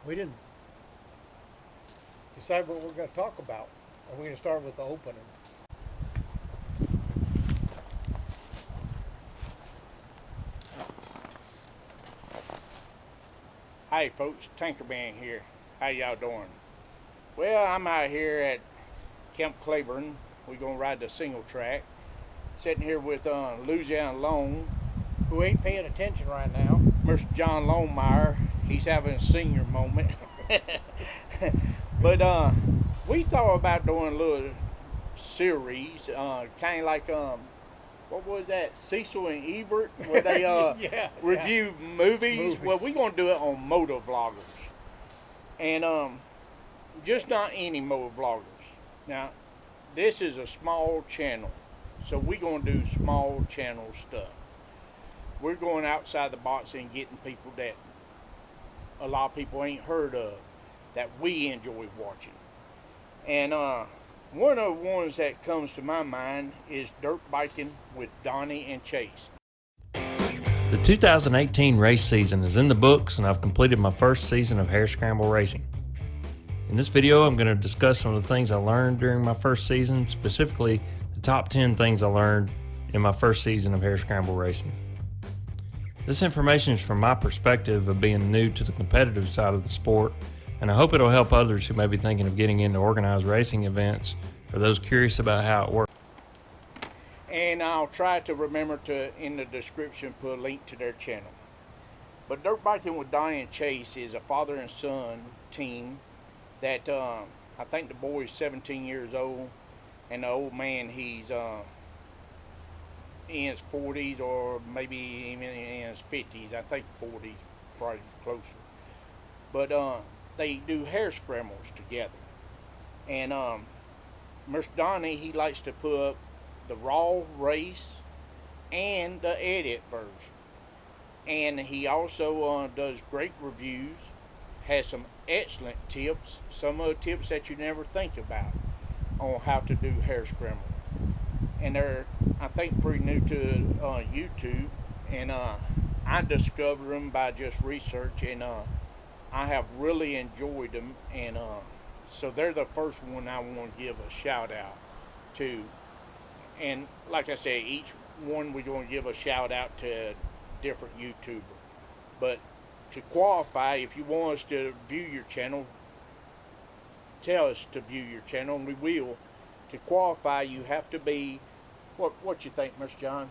We didn't decide what we're going to talk about. Are we going to start with the opening? Hi folks, Tankerman here. How y'all doing? Well, I'm out here at Camp Claiborne. We're gonna ride the single track. Sitting here with Louisiana Lone, Who ain't paying attention right now? Mr. John Lonemeyer. He's having a senior moment. But we thought about doing a little series, kind of like what was that? Cecil and Ebert, where they review movies. Well, we're gonna do it on moto vloggers, and just not any moto vloggers. Now, this is a small channel, so we're gonna do small channel stuff. We're going outside the box and getting people that a lot of people ain't heard of, that we enjoy watching, and one of the ones that comes to my mind is dirt biking with Donnie and Chase. The 2018 race season is in the books, and I've completed my first season of hare scramble racing. In this video, I'm going to discuss some of the things I learned during my first season, specifically the top 10 things I learned in my first season of hare scramble racing. This information is from my perspective of being new to the competitive side of the sport, and I hope it'll help others who may be thinking of getting into organized racing events or those curious about how it works. And I'll try to remember to, in the description, put a link to their channel. But Dirt Biking with Donnie and Chase is a father and son team that I think the boy is 17 years old, and the old man, he's in his 40s or maybe even in his 50s. I think 40s, probably closer. But they do hare scrambles together, and Mr. Donnie, he likes to put up the raw race and the edit version, and he also does great reviews, has some excellent tips, some of the tips that you never think about on how to do hare scramble. And they're, I think, pretty new to YouTube, and I discovered them by just research, and I have really enjoyed them, and so they're the first one I want to give a shout out to. And like I said, each one we're going to give a shout out to a different YouTuber. But to qualify, if you want us to view your channel, tell us to view your channel, and we will. To qualify, you have to be, what you think, Mr. John?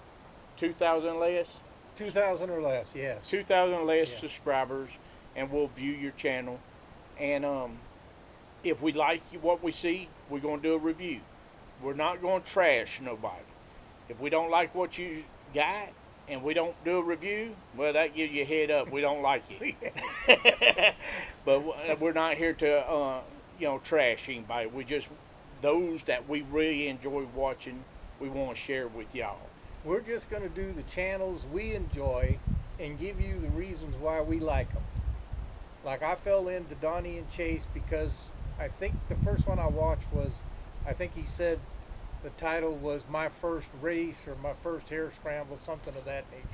2,000 less? 2,000 or less, yes. 2,000 less subscribers, and we'll view your channel. And if we like what we see, we're going to do a review. We're not going to trash nobody. If we don't like what you got and we don't do a review, well, that gives you a head up. We don't like it. But we're not here to trash anybody. We just, those that we really enjoy watching, we want to share with y'all. We're just going to do the channels we enjoy and give you the reasons why we like them. Like, I fell into Donnie and Chase because I think the first one I watched was, I think he said the title was My First Race or My First Hare Scramble, something of that nature.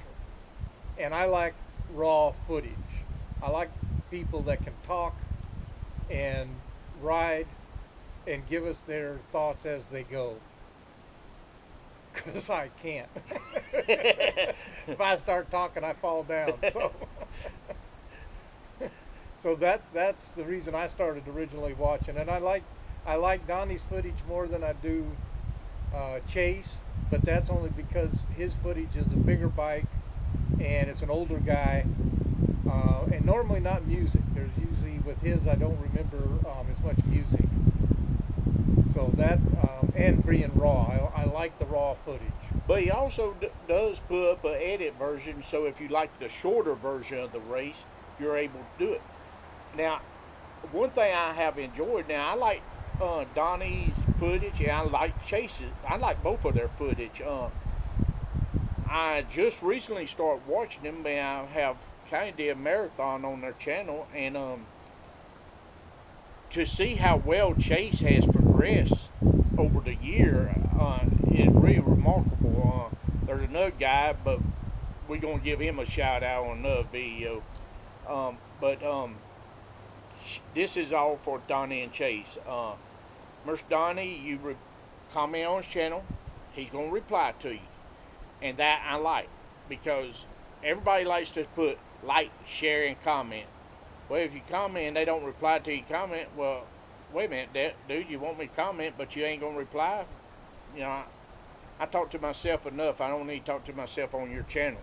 And I like raw footage. I like people that can talk and ride and give us their thoughts as they go. Because I can't. If I start talking, I fall down. So that's the reason I started originally watching. And I like Donnie's footage more than I do Chase, but that's only because his footage is a bigger bike and it's an older guy, and normally not music. There's usually, with his, I don't remember as much music. So that, and being raw, I like the raw footage. But he also does put up an edit version, so if you like the shorter version of the race, you're able to do it. Now, one thing I have enjoyed, now I like Donnie's footage, and I like Chase's. I like both of their footage. I just recently started watching them, and I have kind of did a marathon on their channel, and to see how well Chase has progressed over the year is really remarkable. There's another guy, but we're going to give him a shout out on another video. But this is all for Donnie and Chase. Mr. Donnie, you comment on his channel, he's going to reply to you. And that I like, because everybody likes to put like, share, and comment. Well, if you comment and they don't reply to your comment, well, wait a minute, dude, you want me to comment, but you ain't going to reply? You know, I talk to myself enough. I don't need to talk to myself on your channel.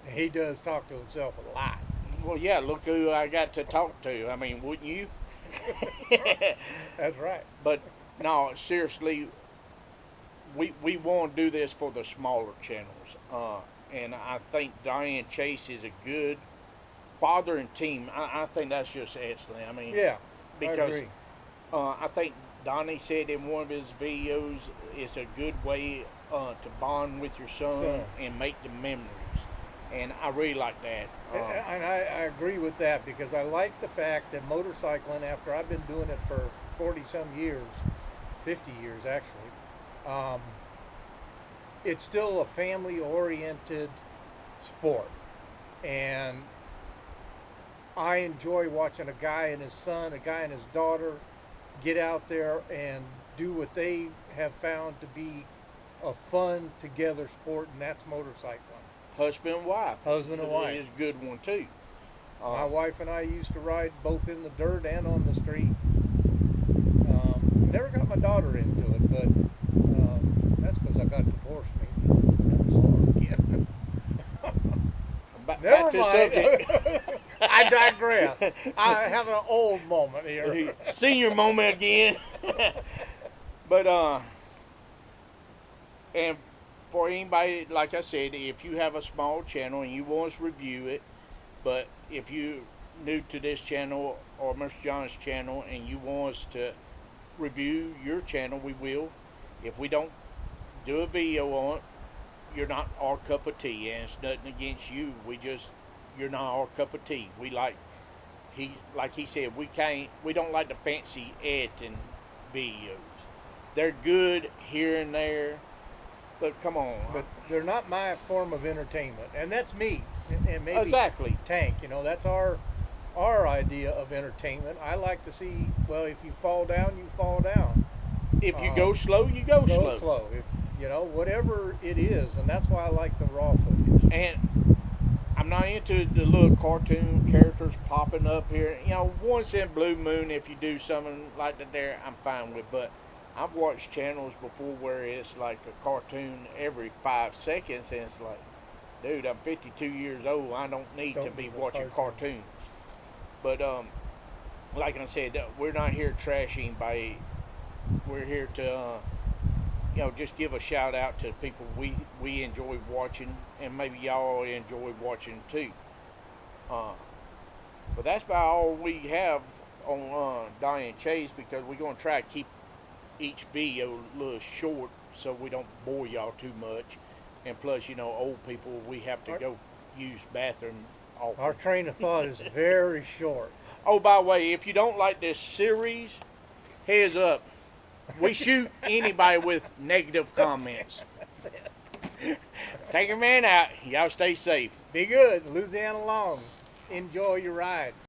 He does talk to himself a lot. Well, yeah, look who I got to talk to. I mean, wouldn't you? That's right. But no, seriously, we want to do this for the smaller channels. And I think Diane Chase is a good father and team. I think that's just excellent. I mean, yeah, because I agree. I think Donnie said in one of his videos, it's a good way to bond with your son and make the memories. And I really like that. And I agree with that, because I like the fact that motorcycling, after I've been doing it for 40-some years, 50 years actually, it's still a family-oriented sport. And I enjoy watching a guy and his son, a guy and his daughter get out there and do what they have found to be a fun together sport, and that's motorcycling. Husband and wife. Husband and wife. Is a good one too. My wife and I used to ride both in the dirt and on the street. Never got my daughter into it, but that's because I got divorced. Maybe. Never mind. I digress. I have an old moment here. Senior moment again. But and for anybody, like I said, if you have a small channel and you want us to review it, but if you new to this channel or Mr. John's channel and you want us to review your channel, we will. If we don't do a video on it, you're not our cup of tea, and it's nothing against you. You're not our cup of tea. We like he said, we don't like the fancy editing videos. They're good here and there, but come on. But they're not my form of entertainment, and that's me. And maybe exactly. Tank, that's our idea of entertainment. I like to see, well, if you fall down, you fall down. If you go slow, you go slow. Slow. If whatever it is, and that's why I like the raw footage. And I'm not into the little cartoon characters popping up here. Once in blue moon, if you do something like that there, I'm fine with. But I've watched channels before where it's like a cartoon every 5 seconds, and it's like, dude, I'm 52 years old. I don't need to be watching cartoons. But like I said, we're not here to trash anybody. We're here to just give a shout out to people we enjoy watching, and maybe y'all enjoy watching too. But that's about all we have on Diane Chase, because we're going to try to keep each video a little short so we don't bore y'all too much. And plus, old people, we have to go use bathroom often. Our train of thought is very short. Oh, by the way, if you don't like this series, heads up. We shoot anybody with negative comments. That's it. Take your man out. Y'all stay safe. Be good. Louisiana long. Enjoy your ride.